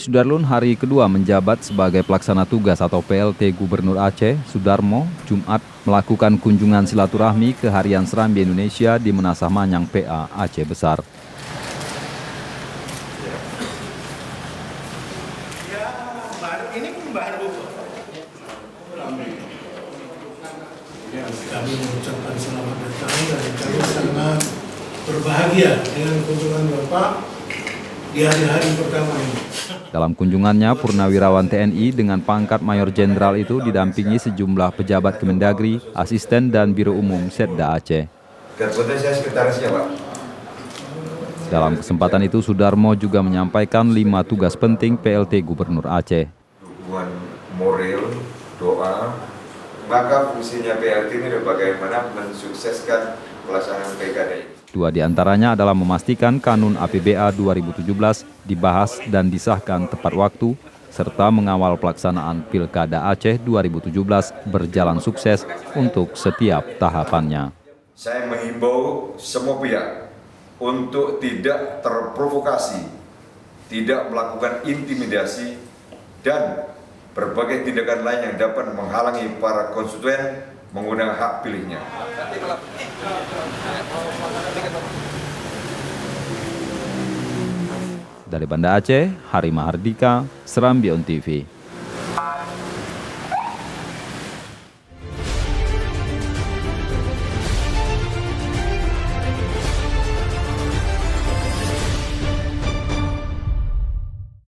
Sudarlun hari kedua menjabat sebagai pelaksana tugas atau PLT Gubernur Aceh, Sudarmo, Jumat melakukan kunjungan silaturahmi ke Harian Serambi Indonesia di Menasah Manyang PA Aceh Besar. Ini baru. Kami mengucapkan selamat datang dan kami sangat berbahagia dengan kunjungan Bapak di hari-hari pertama ini. Dalam kunjungannya, Purnawirawan TNI dengan pangkat Mayor Jenderal itu didampingi sejumlah pejabat Kemendagri, asisten dan Biro Umum Setda Aceh. Saya sekretarisnya, Pak. Dalam kesempatan itu, Sudarmo juga menyampaikan 5 tugas penting PLT Gubernur Aceh. Dukungan moral, doa, maka fungsinya PLT ini adalah bagaimana mensukseskan pelaksanaan PKD. 2 diantaranya adalah memastikan Kanun APBA 2017 dibahas dan disahkan tepat waktu, serta mengawal pelaksanaan Pilkada Aceh 2017 berjalan sukses untuk setiap tahapannya. Saya menghimbau semua pihak untuk tidak terprovokasi, tidak melakukan intimidasi, dan berbagai tindakan lain yang dapat menghalangi para konstituen menggunakan hak pilihnya. Dari Banda Aceh, Hari Mahardika, Serambi On TV.